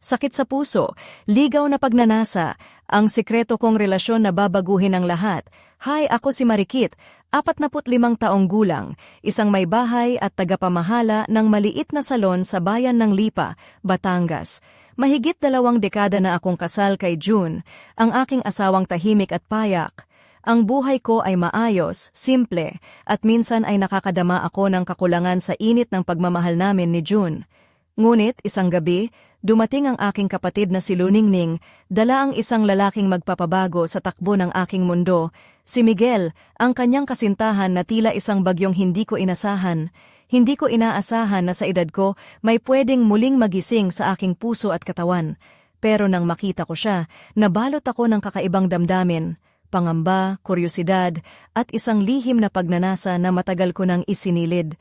sakit sa puso, ligaw na pagnanasa, ang sikreto kong relasyon na babaguhin ang lahat. Hi, ako si Marikit, 45 taong gulang, isang may bahay at tagapamahala ng maliit na salon sa bayan ng Lipa, Batangas. Mahigit 2 dekada na akong kasal kay June, ang aking asawang tahimik at payak. Ang buhay ko ay maayos, simple, at minsan ay nakakadama ako ng kakulangan sa init ng pagmamahal namin ni June. Ngunit isang gabi, dumating ang aking kapatid na si Luningning, dala ang isang lalaking magpapabago sa takbo ng aking mundo, si Miguel, ang kanyang kasintahan na tila isang bagyong hindi ko inasahan. Hindi ko inaasahan na sa edad ko may pwedeng muling magising sa aking puso at katawan. Pero nang makita ko siya, nabalot ako ng kakaibang damdamin, pangamba, kuryosidad, at isang lihim na pagnanasa na matagal ko nang isinilid.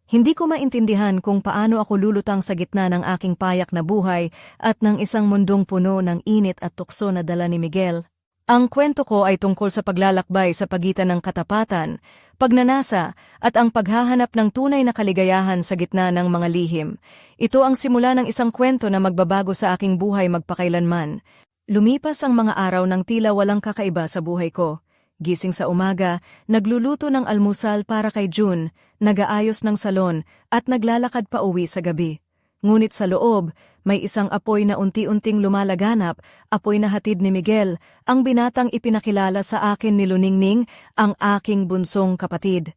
Hindi ko maintindihan kung paano ako lulutang sa gitna ng aking payak na buhay at ng isang mundong puno ng init at tukso na dala ni Miguel. Ang kwento ko ay tungkol sa paglalakbay sa pagitan ng katapatan, pagnanasa, at ang paghahanap ng tunay na kaligayahan sa gitna ng mga lihim. Ito ang simula ng isang kwento na magbabago sa aking buhay magpakailanman. Lumipas ang mga araw ng tila walang kakaiba sa buhay ko. Gising sa umaga, nagluluto ng almusal para kay June, nag-aayos ng salon, at naglalakad pa uwi sa gabi. Ngunit sa loob, may isang apoy na unti-unting lumalaganap, apoy na hatid ni Miguel, ang binatang ipinakilala sa akin ni Luningning, ang aking bunsong kapatid.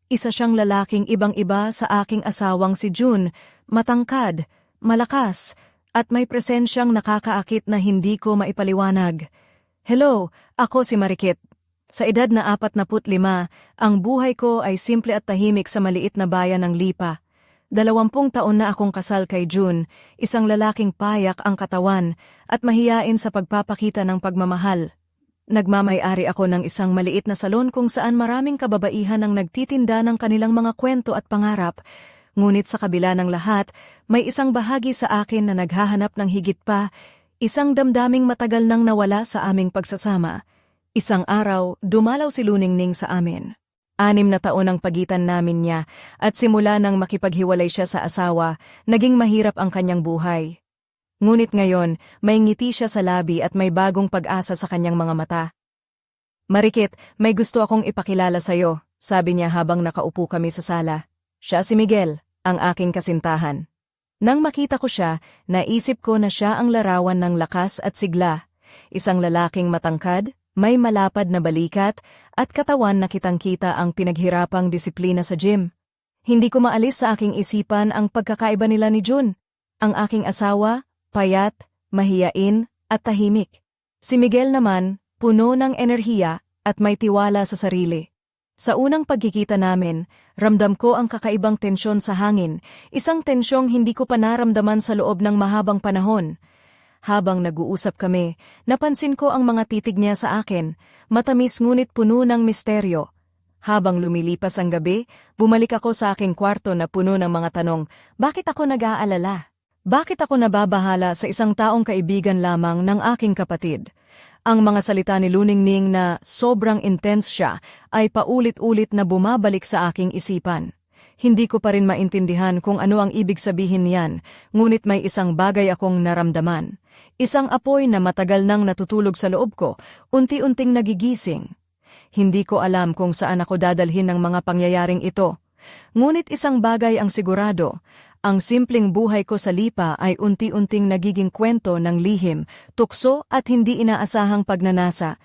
Isa siyang lalaking ibang-iba sa aking asawang si June, matangkad, malakas, at may presensyang nakakaakit na hindi ko maipaliwanag. Hello, ako si Marikit. Sa edad na 45, ang buhay ko ay simple at tahimik sa maliit na bayan ng Lipa. 20 taon na akong kasal kay June, isang lalaking payak ang katawan at mahiyain sa pagpapakita ng pagmamahal. Nagmamay-ari ako ng isang maliit na salon kung saan maraming kababaihan ang nagtitinda ng kanilang mga kwento at pangarap. Ngunit sa kabila ng lahat, may isang bahagi sa akin na naghahanap ng higit pa, isang damdaming matagal nang nawala sa aming pagsasama. Isang araw, dumalaw si Luningning sa amin. 6 na taon ang pagitan namin niya at simula nang makipaghiwalay siya sa asawa, naging mahirap ang kanyang buhay. Ngunit ngayon, may ngiti siya sa labi at may bagong pag-asa sa kanyang mga mata. Marikit, may gusto akong ipakilala sa'yo, sabi niya habang nakaupo kami sa sala. Siya si Miguel, ang aking kasintahan. Nang makita ko siya, naisip ko na siya ang larawan ng lakas at sigla. Isang lalaking matangkad, may malapad na balikat, at katawan na kitang-kita ang pinaghirapang disiplina sa gym. Hindi ko maalis sa aking isipan ang pagkakaiba nila ni June. Ang aking asawa, payat, mahiyain, at tahimik. Si Miguel naman, puno ng enerhiya at may tiwala sa sarili. Sa unang pagkikita namin, ramdam ko ang kakaibang tensyon sa hangin, isang tensyong hindi ko pa naramdaman sa loob ng mahabang panahon. Habang nag-uusap kami, napansin ko ang mga titig niya sa akin, matamis ngunit puno ng misteryo. Habang lumilipas ang gabi, bumalik ako sa aking kwarto na puno ng mga tanong, bakit ako nag-aalala? Bakit ako nababahala sa isang taong kaibigan lamang ng aking kapatid? Ang mga salita ni Luningning na sobrang intense siya ay paulit-ulit na bumabalik sa aking isipan. Hindi ko pa rin maintindihan kung ano ang ibig sabihin niyan, ngunit may isang bagay akong naramdaman. Isang apoy na matagal nang natutulog sa loob ko, unti-unting nagigising. Hindi ko alam kung saan ako dadalhin ng mga pangyayaring ito. Ngunit isang bagay ang sigurado, ang simpleng buhay ko sa Lipa ay unti-unting nagiging kwento ng lihim, tukso at hindi inaasahang pagnanasa.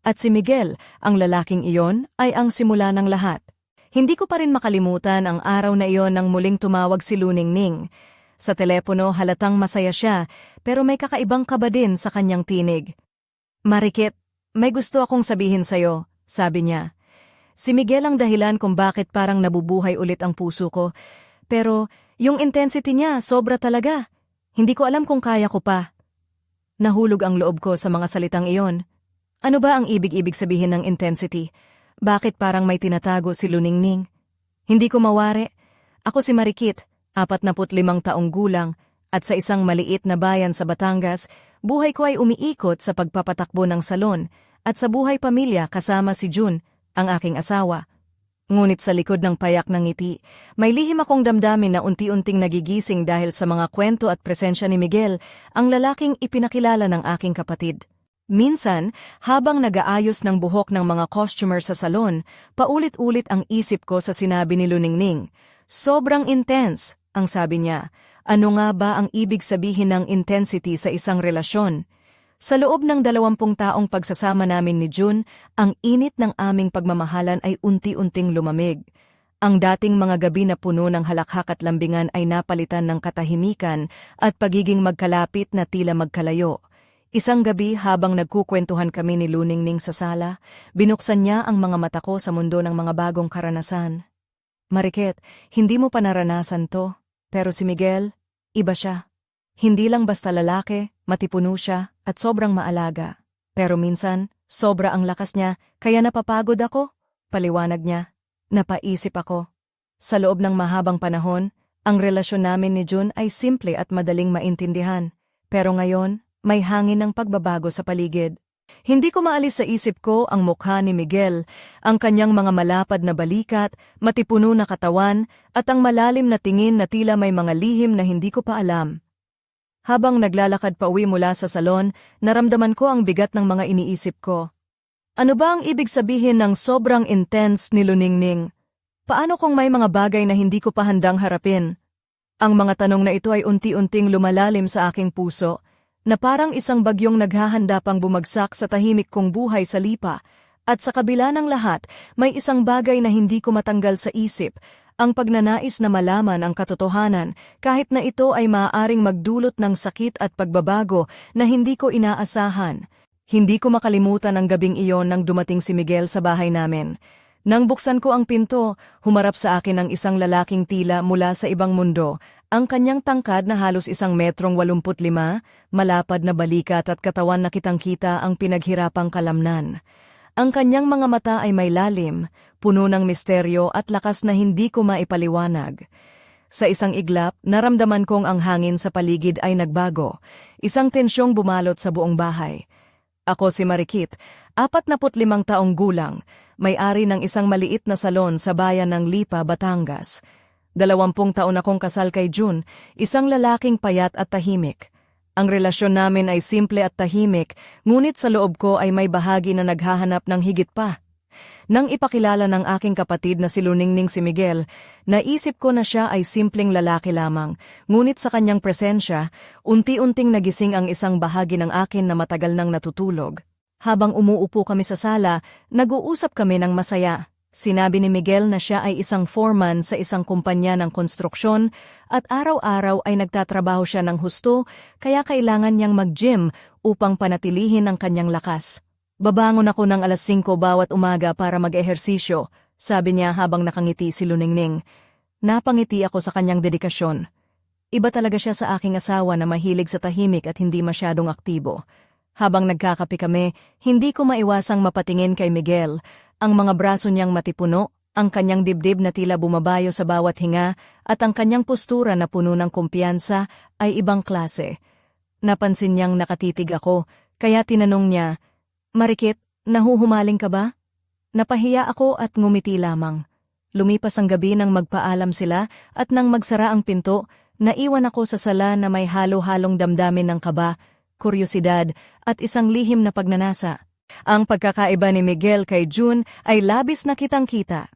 At si Miguel, ang lalaking iyon, ay ang simula ng lahat. Hindi ko pa rin makalimutan ang araw na iyon nang muling tumawag si Luningning. Sa telepono halatang masaya siya, pero may kakaibang kaba din sa kanyang tinig. Marikit, may gusto akong sabihin sa'yo, sabi niya. Si Miguel ang dahilan kung bakit parang nabubuhay ulit ang puso ko. Pero yung intensity niya sobra talaga. Hindi ko alam kung kaya ko pa. Nahulog ang loob ko sa mga salitang iyon. Ano ba ang ibig-ibig sabihin ng intensity? Bakit parang may tinatago si Luningning? Hindi ko mawari. Ako si Marikit, 45 taong gulang, at sa isang maliit na bayan sa Batangas, buhay ko ay umiikot sa pagpapatakbo ng salon at sa buhay pamilya kasama si June, ang aking asawa. Ngunit sa likod ng payak ng ngiti, may lihim akong damdamin na unti-unting nagigising dahil sa mga kwento at presensya ni Miguel, ang lalaking ipinakilala ng aking kapatid. Minsan, habang nag-aayos ng buhok ng mga customer sa salon, paulit-ulit ang isip ko sa sinabi ni Luningning. Sobrang intense, ang sabi niya. Ano nga ba ang ibig sabihin ng intensity sa isang relasyon? Sa loob ng 20 taong pagsasama namin ni June, ang init ng aming pagmamahalan ay unti-unting lumamig. Ang dating mga gabi na puno ng halakhak at lambingan ay napalitan ng katahimikan at pagiging magkalapit na tila magkalayo. Isang gabi habang nagkukwentuhan kami ni Luningning sa sala, binuksan niya ang mga mata ko sa mundo ng mga bagong karanasan. Mariket, hindi mo pa naranasan to, pero si Miguel, iba siya. Hindi lang basta lalaki, matipuno siya, at sobrang maalaga. Pero minsan, sobra ang lakas niya, kaya napapagod ako, paliwanag niya. Napaisip ako. Sa loob ng mahabang panahon, ang relasyon namin ni June ay simple at madaling maintindihan. Pero ngayon, may hangin ng pagbabago sa paligid. Hindi ko maalis sa isip ko ang mukha ni Miguel, ang kanyang mga malapad na balikat, matipuno na katawan, at ang malalim na tingin na tila may mga lihim na hindi ko pa alam. Habang naglalakad pa uwi mula sa salon, naramdaman ko ang bigat ng mga iniisip ko. Ano ba ang ibig sabihin ng sobrang intense ni Luningning? Paano kung may mga bagay na hindi ko pa handang harapin? Ang mga tanong na ito ay unti-unting lumalalim sa aking puso, na parang isang bagyong naghahanda pang bumagsak sa tahimik kong buhay sa lipa, at sa kabila ng lahat, may isang bagay na hindi ko matanggal sa isip, ang pagnanais na malaman ang katotohanan kahit na ito ay maaaring magdulot ng sakit at pagbabago na hindi ko inaasahan. Hindi ko makalimutan ang gabing iyon nang dumating si Miguel sa bahay namin. Nang buksan ko ang pinto, humarap sa akin ang isang lalaking tila mula sa ibang mundo. Ang kanyang tangkad na halos 1.85 m, malapad na balikat at katawan na kitang-kita ang pinaghirapang kalamnan. Ang kanyang mga mata ay may lalim, puno ng misteryo at lakas na hindi ko maipaliwanag. Sa isang iglap, naramdaman kong ang hangin sa paligid ay nagbago. Isang tensyong bumalot sa buong bahay. Ako si Marikit, 45 taong gulang, may-ari ng isang maliit na salon sa bayan ng Lipa, Batangas. 20 taon akong kasal kay June, isang lalaking payat at tahimik. Ang relasyon namin ay simple at tahimik, ngunit sa loob ko ay may bahagi na naghahanap ng higit pa. Nang ipakilala ng aking kapatid na si Luningning si Miguel, naisip ko na siya ay simpleng lalaki lamang, ngunit sa kanyang presensya, unti-unting nagising ang isang bahagi ng akin na matagal nang natutulog. Habang umuupo kami sa sala, nag-uusap kami ng masaya. Sinabi ni Miguel na siya ay isang foreman sa isang kumpanya ng konstruksyon at araw-araw ay nagtatrabaho siya ng husto kaya kailangan niyang mag-gym upang panatilihin ang kanyang lakas. Babangon ako ng 5:00 bawat umaga para mag-ehersisyo, sabi niya habang nakangiti si Luningning. Napangiti ako sa kanyang dedikasyon. Iba talaga siya sa aking asawa na mahilig sa tahimik at hindi masyadong aktibo. Habang nagkakape kami, hindi ko maiwasang mapatingin kay Miguel. Ang mga braso niyang matipuno, ang kanyang dibdib na tila bumabayo sa bawat hinga, at ang kanyang postura na puno ng kumpiyansa ay ibang klase. Napansin niyang nakatitig ako, kaya tinanong niya, "Marikit, nahuhumaling ka ba?" Napahiya ako at ngumiti lamang. Lumipas ang gabi nang magpaalam sila at nang magsara ang pinto, naiwan ako sa sala na may halo-halong damdamin ng kaba, kuryosidad at isang lihim na pagnanasa. Ang pagkakaiba ni Miguel kay June ay labis na kitang-kita.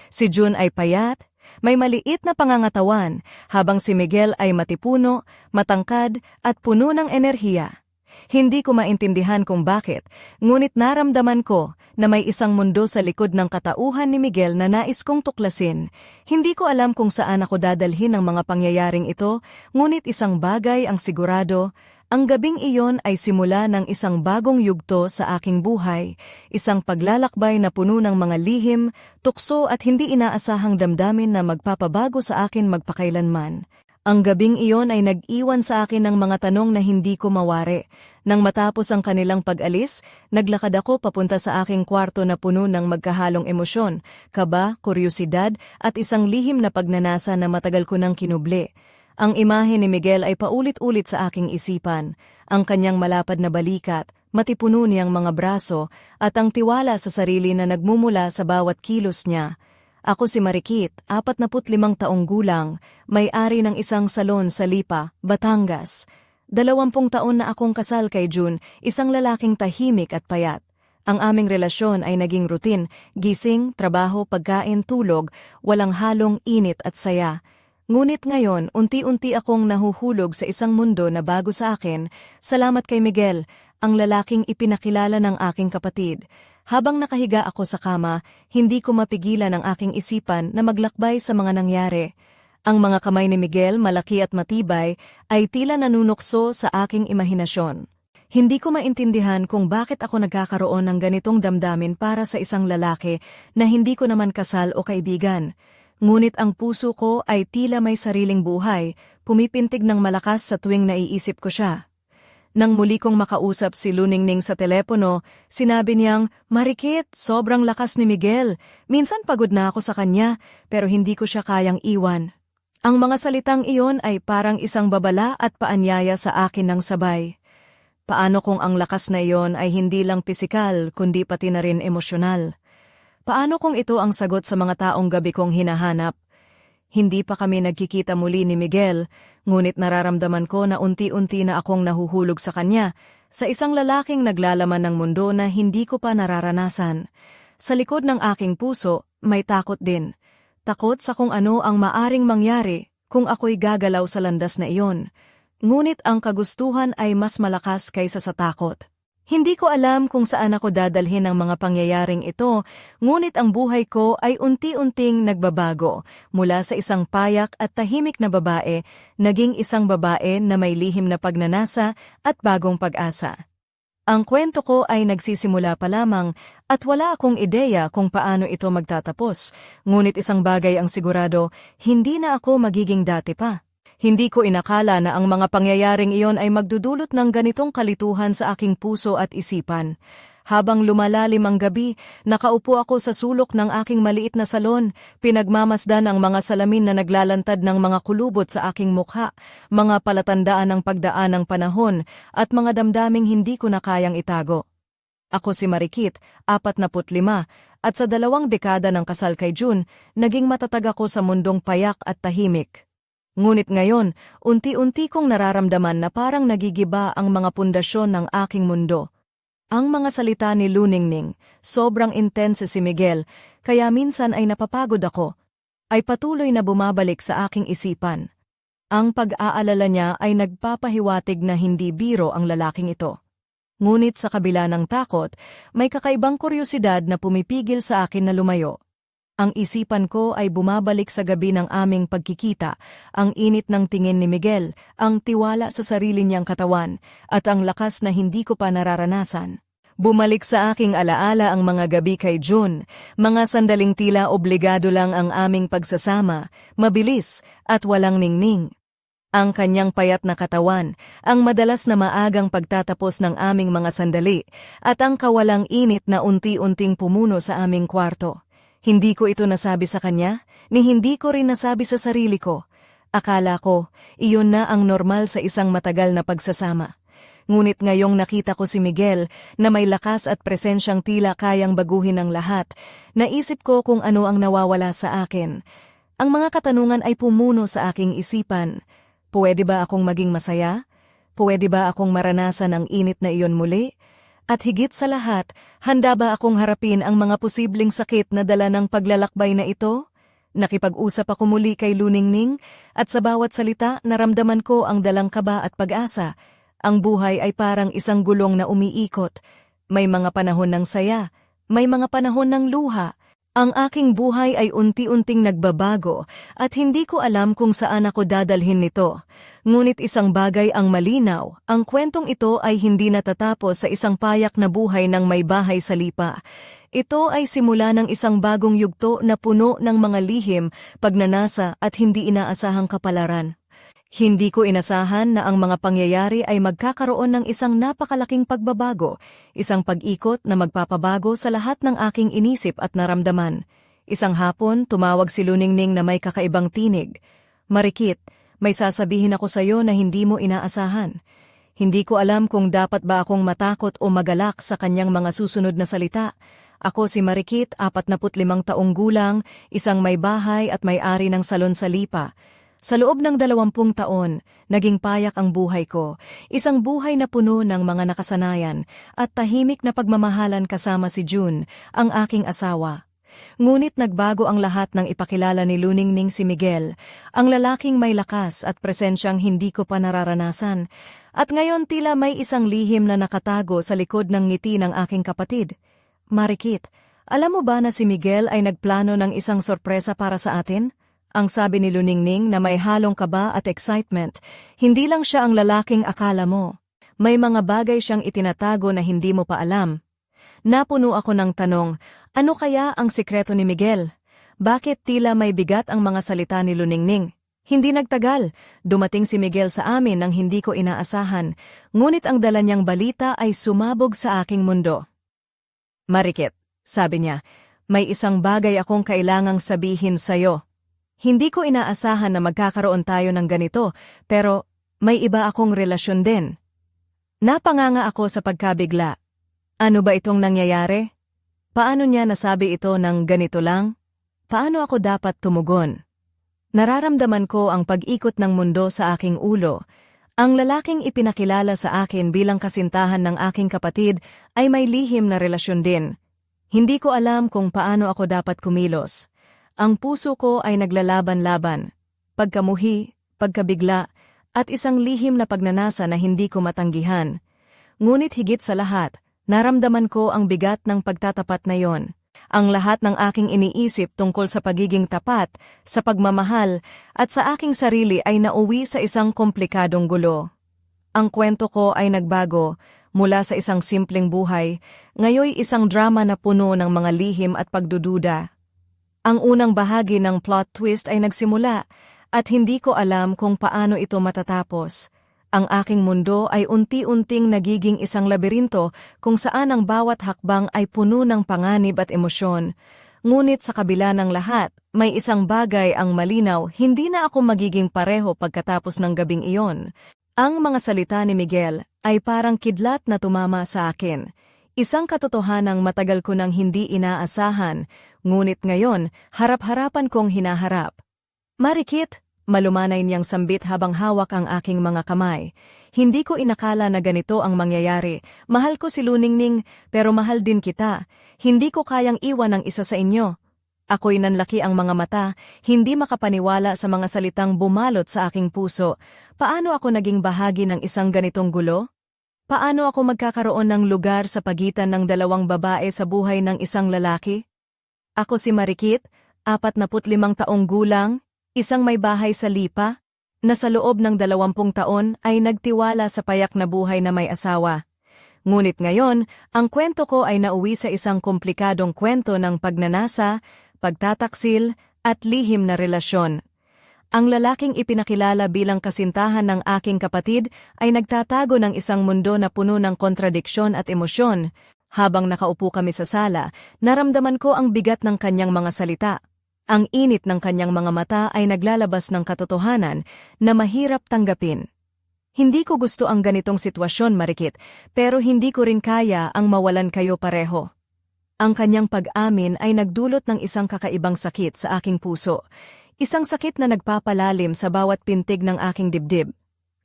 Si June ay payat, may maliit na pangangatawan, habang si Miguel ay matipuno, matangkad at puno ng enerhiya. Hindi ko maintindihan kung bakit, ngunit naramdaman ko na may isang mundo sa likod ng katauhan ni Miguel na nais kong tuklasin. Hindi ko alam kung saan ako dadalhin ang mga pangyayaring ito, ngunit isang bagay ang sigurado. Ang gabing iyon ay simula ng isang bagong yugto sa aking buhay, isang paglalakbay na puno ng mga lihim, tukso at hindi inaasahang damdamin na magpapabago sa akin magpakailanman. Ang gabing iyon ay nag-iwan sa akin ng mga tanong na hindi ko mawari. Nang matapos ang kanilang pag-alis, naglakad ako papunta sa aking kwarto na puno ng magkahalong emosyon, kaba, kuryosidad at isang lihim na pagnanasa na matagal ko nang kinubli. Ang imahe ni Miguel ay paulit-ulit sa aking isipan, ang kanyang malapad na balikat, matipuno niyang mga braso, at ang tiwala sa sarili na nagmumula sa bawat kilos niya. Ako si Marikit, 45 taong gulang, may-ari ng isang salon sa Lipa, Batangas. 20 taon na akong kasal kay June, isang lalaking tahimik at payat. Ang aming relasyon ay naging routine, gising, trabaho, pagkain, tulog, walang halong init at saya. Ngunit ngayon, unti-unti akong nahuhulog sa isang mundo na bago sa akin, salamat kay Miguel, ang lalaking ipinakilala ng aking kapatid. Habang nakahiga ako sa kama, hindi ko mapigilan ang aking isipan na maglakbay sa mga nangyari. Ang mga kamay ni Miguel, malaki at matibay, ay tila nanunukso sa aking imahinasyon. Hindi ko maintindihan kung bakit ako nagkakaroon ng ganitong damdamin para sa isang lalaki na hindi ko naman kasal o kaibigan. Ngunit ang puso ko ay tila may sariling buhay, pumipintig ng malakas sa tuwing naiisip ko siya. Nang muli kong makausap si Luningning sa telepono, sinabi niyang, "Marikit, sobrang lakas ni Miguel. Minsan pagod na ako sa kanya, pero hindi ko siya kayang iwan." Ang mga salitang iyon ay parang isang babala at paanyaya sa akin ng sabay. Paano kung ang lakas na iyon ay hindi lang pisikal, kundi pati na rin emosyonal? Paano kung ito ang sagot sa mga taong gabi kong hinahanap? Hindi pa kami nagkikita muli ni Miguel, ngunit nararamdaman ko na unti-unti na akong nahuhulog sa kanya, sa isang lalaking naglalaman ng mundo na hindi ko pa nararanasan. Sa likod ng aking puso, may takot din. Takot sa kung ano ang maaring mangyari kung ako'y gagalaw sa landas na iyon. Ngunit ang kagustuhan ay mas malakas kaysa sa takot. Hindi ko alam kung saan ako dadalhin ang mga pangyayaring ito, ngunit ang buhay ko ay unti-unting nagbabago. Mula sa isang payak at tahimik na babae, naging isang babae na may lihim na pagnanasa at bagong pag-asa. Ang kwento ko ay nagsisimula pa lamang at wala akong ideya kung paano ito magtatapos. Ngunit isang bagay ang sigurado, hindi na ako magiging dati pa. Hindi ko inakala na ang mga pangyayaring iyon ay magdudulot ng ganitong kalituhan sa aking puso at isipan. Habang lumalalim ang gabi, nakaupo ako sa sulok ng aking maliit na salon, pinagmamasdan ang mga salamin na naglalantad ng mga kulubot sa aking mukha, mga palatandaan ng pagdaan ng panahon, at mga damdaming hindi ko na kayang itago. Ako si Marikit, 45, at sa 2 dekada ng kasal kay June, naging matatag ako sa mundong payak at tahimik. Ngunit ngayon, unti-unti kong nararamdaman na parang nagigiba ang mga pundasyon ng aking mundo. Ang mga salita ni Luningning, sobrang intense si Miguel, kaya minsan ay napapagod ako, ay patuloy na bumabalik sa aking isipan. Ang pag-aalala niya ay nagpapahiwatig na hindi biro ang lalaking ito. Ngunit sa kabila ng takot, may kakaibang kuryosidad na pumipigil sa akin na lumayo. Ang isipan ko ay bumabalik sa gabi ng aming pagkikita, ang init ng tingin ni Miguel, ang tiwala sa sarili niyang katawan, at ang lakas na hindi ko pa nararanasan. Bumalik sa aking alaala ang mga gabi kay June, mga sandaling tila obligado lang ang aming pagsasama, mabilis at walang ningning. Ang kanyang payat na katawan, ang madalas na maagang pagtatapos ng aming mga sandali, at ang kawalang init na unti-unting pumuno sa aming kwarto. Hindi ko ito nasabi sa kanya, ni hindi ko rin nasabi sa sarili ko. Akala ko, iyon na ang normal sa isang matagal na pagsasama. Ngunit ngayong nakita ko si Miguel na may lakas at presensyang tila kayang baguhin ang lahat, naisip ko kung ano ang nawawala sa akin. Ang mga katanungan ay pumuno sa aking isipan. Pwede ba akong maging masaya? Pwede ba akong maranasan ang init na iyon muli? At higit sa lahat, handa ba akong harapin ang mga posibleng sakit na dala ng paglalakbay na ito? Nakipag-usap ako muli kay Luningning at sa bawat salita naramdaman ko ang dalang kaba at pag-asa. Ang buhay ay parang isang gulong na umiikot. May mga panahon ng saya, may mga panahon ng luha. Ang aking buhay ay unti-unting nagbabago at hindi ko alam kung saan ako dadalhin nito. Ngunit isang bagay ang malinaw, ang kwentong ito ay hindi natatapos sa isang payak na buhay ng may bahay sa Lipa. Ito ay simula ng isang bagong yugto na puno ng mga lihim, pagnanasa at hindi inaasahang kapalaran. Hindi ko inasahan na ang mga pangyayari ay magkakaroon ng isang napakalaking pagbabago, isang pag-ikot na magpapabago sa lahat ng aking inisip at naramdaman. Isang hapon, tumawag si Luningning na may kakaibang tinig. "Marikit, may sasabihin ako sa iyo na hindi mo inaasahan." Hindi ko alam kung dapat ba akong matakot o magalak sa kanyang mga susunod na salita. Ako si Marikit, 45 taong gulang, isang may bahay at may-ari ng salon sa Lipa. Sa loob ng 20 taon, naging payak ang buhay ko, isang buhay na puno ng mga nakasanayan at tahimik na pagmamahalan kasama si June, ang aking asawa. Ngunit nagbago ang lahat nang ipakilala ni Luningning si Miguel, ang lalaking may lakas at presensyang hindi ko pa nararanasan. At ngayon tila may isang lihim na nakatago sa likod ng ngiti ng aking kapatid. Marikit, alam mo ba na si Miguel ay nagplano ng isang sorpresa para sa atin? Ang sabi ni Luningning na may halong kaba at excitement, hindi lang siya ang lalaking akala mo. May mga bagay siyang itinatago na hindi mo pa alam. Napuno ako ng tanong, ano kaya ang sikreto ni Miguel? Bakit tila may bigat ang mga salita ni Luningning? Hindi nagtagal, dumating si Miguel sa amin nang hindi ko inaasahan, ngunit ang dala niyang balita ay sumabog sa aking mundo. Marikit, sabi niya, may isang bagay akong kailangang sabihin sa'yo. Hindi ko inaasahan na magkakaroon tayo ng ganito, pero may iba akong relasyon din. Napanganga ako sa pagkabigla. Ano ba itong nangyayari? Paano niya nasabi ito ng ganito lang? Paano ako dapat tumugon? Nararamdaman ko ang pag-ikot ng mundo sa aking ulo. Ang lalaking ipinakilala sa akin bilang kasintahan ng aking kapatid ay may lihim na relasyon din. Hindi ko alam kung paano ako dapat kumilos. Ang puso ko ay naglalaban-laban. Pagkamuhi, pagkabigla, at isang lihim na pagnanasa na hindi ko matanggihan. Ngunit higit sa lahat, naramdaman ko ang bigat ng pagtatapat na yon. Ang lahat ng aking iniisip tungkol sa pagiging tapat, sa pagmamahal, at sa aking sarili ay nauwi sa isang komplikadong gulo. Ang kwento ko ay nagbago, mula sa isang simpleng buhay, ngayoy isang drama na puno ng mga lihim at pagdududa. Ang unang bahagi ng plot twist ay nagsimula, at hindi ko alam kung paano ito matatapos. Ang aking mundo ay unti-unting nagiging isang labirinto kung saan ang bawat hakbang ay puno ng panganib at emosyon. Ngunit sa kabila ng lahat, may isang bagay ang malinaw, hindi na ako magiging pareho pagkatapos ng gabing iyon. Ang mga salita ni Miguel ay parang kidlat na tumama sa akin. Isang katotohanang matagal ko nang hindi inaasahan, ngunit ngayon, harap-harapan kong hinaharap. Marikit! Malumanay niyang sambit habang hawak ang aking mga kamay. Hindi ko inakala na ganito ang mangyayari. Mahal ko si Luningning, pero mahal din kita. Hindi ko kayang iwan ang isa sa inyo. Ako'y nanlaki ang mga mata, hindi makapaniwala sa mga salitang bumalot sa aking puso. Paano ako naging bahagi ng isang ganitong gulo? Paano ako magkakaroon ng lugar sa pagitan ng dalawang babae sa buhay ng isang lalaki? Ako si Marikit, 45 taong gulang, isang may bahay sa Lipa, na sa loob ng 20 taon ay nagtiwala sa payak na buhay na may asawa. Ngunit ngayon, ang kwento ko ay nauwi sa isang komplikadong kwento ng pagnanasa, pagtataksil, at lihim na relasyon. Ang lalaking ipinakilala bilang kasintahan ng aking kapatid ay nagtatago ng isang mundo na puno ng kontradiksyon at emosyon. Habang nakaupo kami sa sala, naramdaman ko ang bigat ng kanyang mga salita. Ang init ng kanyang mga mata ay naglalabas ng katotohanan na mahirap tanggapin. Hindi ko gusto ang ganitong sitwasyon, Marikit, pero hindi ko rin kaya ang mawalan kayo pareho. Ang kanyang pag-amin ay nagdulot ng isang kakaibang sakit sa aking puso. Isang sakit na nagpapalalim sa bawat pintig ng aking dibdib.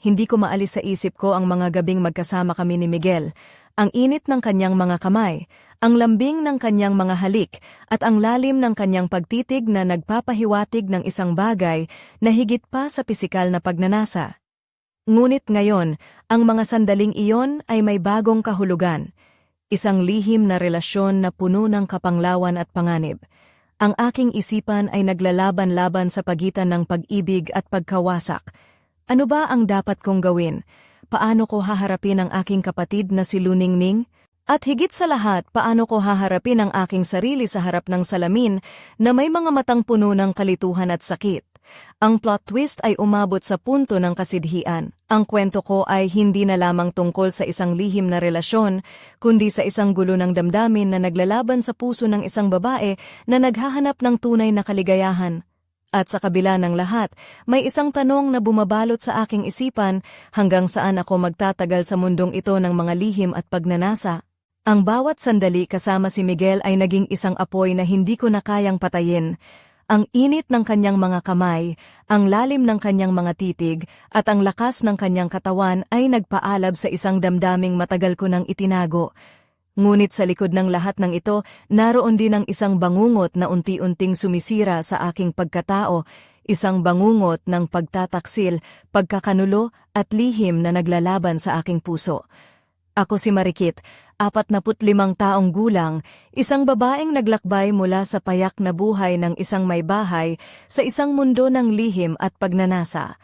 Hindi ko maalis sa isip ko ang mga gabing magkasama kami ni Miguel, ang init ng kanyang mga kamay, ang lambing ng kanyang mga halik, at ang lalim ng kanyang pagtitig na nagpapahiwatig ng isang bagay na higit pa sa pisikal na pagnanasa. Ngunit ngayon, ang mga sandaling iyon ay may bagong kahulugan. Isang lihim na relasyon na puno ng kapanglawan at panganib. Ang aking isipan ay naglalaban-laban sa pagitan ng pag-ibig at pagkawasak. Ano ba ang dapat kong gawin? Paano ko haharapin ang aking kapatid na si Luningning? At higit sa lahat, paano ko haharapin ang aking sarili sa harap ng salamin na may mga matang puno ng kalituhan at sakit? Ang plot twist ay umabot sa punto ng kasidhian. Ang kwento ko ay hindi na lamang tungkol sa isang lihim na relasyon, kundi sa isang gulo ng damdamin na naglalaban sa puso ng isang babae na naghahanap ng tunay na kaligayahan. At sa kabila ng lahat, may isang tanong na bumabalot sa aking isipan, hanggang saan ako magtatagal sa mundong ito ng mga lihim at pagnanasa? Ang bawat sandali kasama si Miguel ay naging isang apoy na hindi ko na kayang patayin. Ang init ng kanyang mga kamay, ang lalim ng kanyang mga titig, at ang lakas ng kanyang katawan ay nagpaalab sa isang damdaming matagal ko nang itinago. Ngunit sa likod ng lahat ng ito, naroon din ang isang bangungot na unti-unting sumisira sa aking pagkatao, isang bangungot ng pagtataksil, pagkakanulo at lihim na naglalaban sa aking puso. Ako si Marikit, 45 taong gulang, isang babaeng naglakbay mula sa payak na buhay ng isang may bahay sa isang mundo ng lihim at pagnanasa.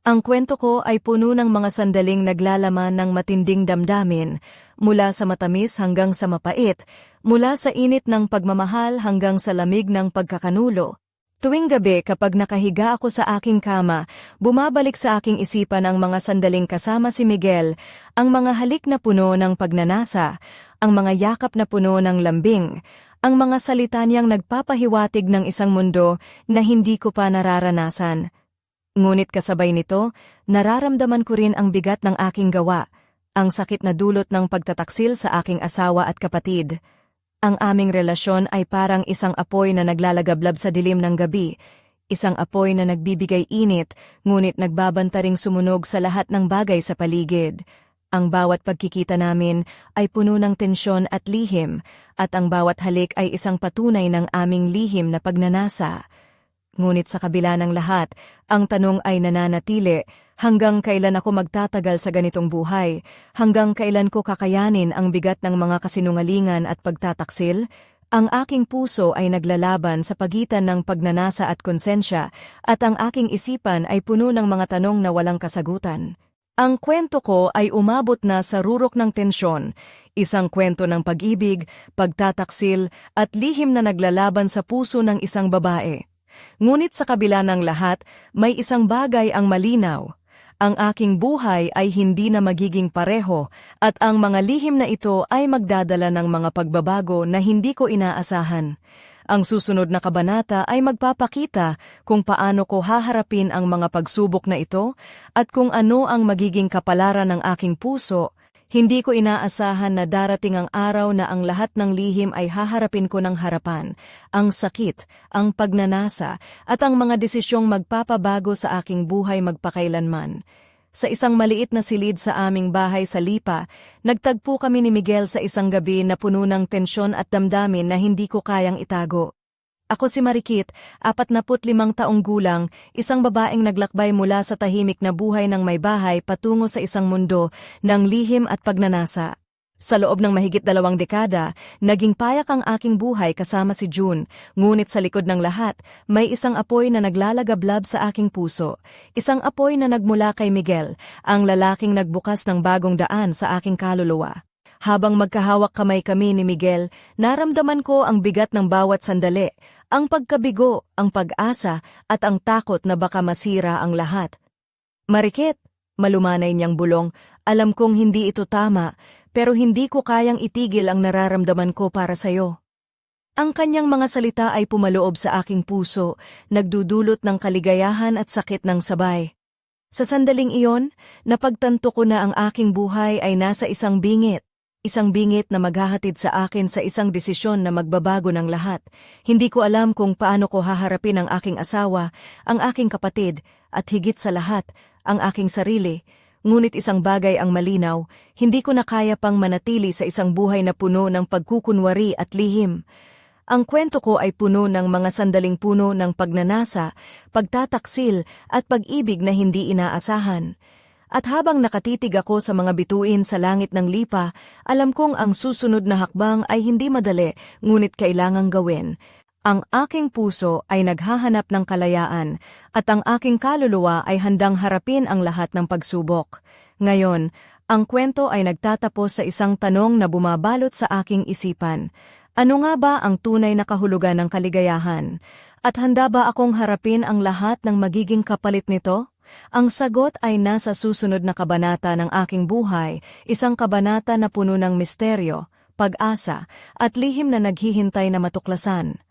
Ang kwento ko ay puno ng mga sandaling naglalaman ng matinding damdamin, mula sa matamis hanggang sa mapait, mula sa init ng pagmamahal hanggang sa lamig ng pagkakanulo. Tuwing gabi kapag nakahiga ako sa aking kama, bumabalik sa aking isipan ang mga sandaling kasama si Miguel, ang mga halik na puno ng pagnanasa, ang mga yakap na puno ng lambing, ang mga salita niyang nagpapahiwatig ng isang mundo na hindi ko pa nararanasan. Ngunit kasabay nito, nararamdaman ko rin ang bigat ng aking gawa, ang sakit na dulot ng pagtataksil sa aking asawa at kapatid. Ang aming relasyon ay parang isang apoy na naglalagablab sa dilim ng gabi, isang apoy na nagbibigay init, ngunit nagbabanta ring sumunog sa lahat ng bagay sa paligid. Ang bawat pagkikita namin ay puno ng tensyon at lihim, at ang bawat halik ay isang patunay ng aming lihim na pagnanasa. Ngunit sa kabila ng lahat, ang tanong ay nananatili, hanggang kailan ako magtatagal sa ganitong buhay? Hanggang kailan ko kakayanin ang bigat ng mga kasinungalingan at pagtataksil? Ang aking puso ay naglalaban sa pagitan ng pagnanasa at konsensya, at ang aking isipan ay puno ng mga tanong na walang kasagutan. Ang kwento ko ay umabot na sa rurok ng tensyon, isang kwento ng pag-ibig, pagtataksil, at lihim na naglalaban sa puso ng isang babae. Ngunit sa kabila ng lahat, may isang bagay ang malinaw. Ang aking buhay ay hindi na magiging pareho, at ang mga lihim na ito ay magdadala ng mga pagbabago na hindi ko inaasahan. Ang susunod na kabanata ay magpapakita kung paano ko haharapin ang mga pagsubok na ito at kung ano ang magiging kapalaran ng aking puso. Hindi ko inaasahan na darating ang araw na ang lahat ng lihim ay haharapin ko ng harapan, ang sakit, ang pagnanasa, at ang mga desisyong magpapabago sa aking buhay magpakailanman. Sa isang maliit na silid sa aming bahay sa Lipa, nagtagpo kami ni Miguel sa isang gabi na puno ng tensyon at damdamin na hindi ko kayang itago. Ako si Marikit, 45 taong gulang, isang babaeng naglakbay mula sa tahimik na buhay ng may bahay patungo sa isang mundo ng lihim at pagnanasa. Sa loob ng mahigit 2 dekada, naging payak ang aking buhay kasama si June, ngunit sa likod ng lahat, may isang apoy na naglalagablab sa aking puso. Isang apoy na nagmula kay Miguel, ang lalaking nagbukas ng bagong daan sa aking kaluluwa. Habang magkahawak kamay kami ni Miguel, naramdaman ko ang bigat ng bawat sandali, ang pagkabigo, ang pag-asa, at ang takot na baka masira ang lahat. Marikit, malumanay niyang bulong, alam kong hindi ito tama, pero hindi ko kayang itigil ang nararamdaman ko para sa'yo. Ang kanyang mga salita ay pumaloob sa aking puso, nagdudulot ng kaligayahan at sakit ng sabay. Sa sandaling iyon, napagtanto ko na ang aking buhay ay nasa isang bingit. Isang bingit na maghahatid sa akin sa isang desisyon na magbabago ng lahat. Hindi ko alam kung paano ko haharapin ang aking asawa, ang aking kapatid, at higit sa lahat, ang aking sarili. Ngunit isang bagay ang malinaw, hindi ko na kaya pang manatili sa isang buhay na puno ng pagkukunwari at lihim. Ang kwento ko ay puno ng mga sandaling puno ng pagnanasa, pagtataksil, at pag-ibig na hindi inaasahan. At habang nakatitig ako sa mga bituin sa langit ng Lipa, alam kong ang susunod na hakbang ay hindi madali, ngunit kailangang gawin. Ang aking puso ay naghahanap ng kalayaan, at ang aking kaluluwa ay handang harapin ang lahat ng pagsubok. Ngayon, ang kwento ay nagtatapos sa isang tanong na bumabalot sa aking isipan. Ano nga ba ang tunay na kahulugan ng kaligayahan? At handa ba akong harapin ang lahat ng magiging kapalit nito? Ang sagot ay nasa susunod na kabanata ng aking buhay, isang kabanata na puno ng misteryo, pag-asa, at lihim na naghihintay na matuklasan.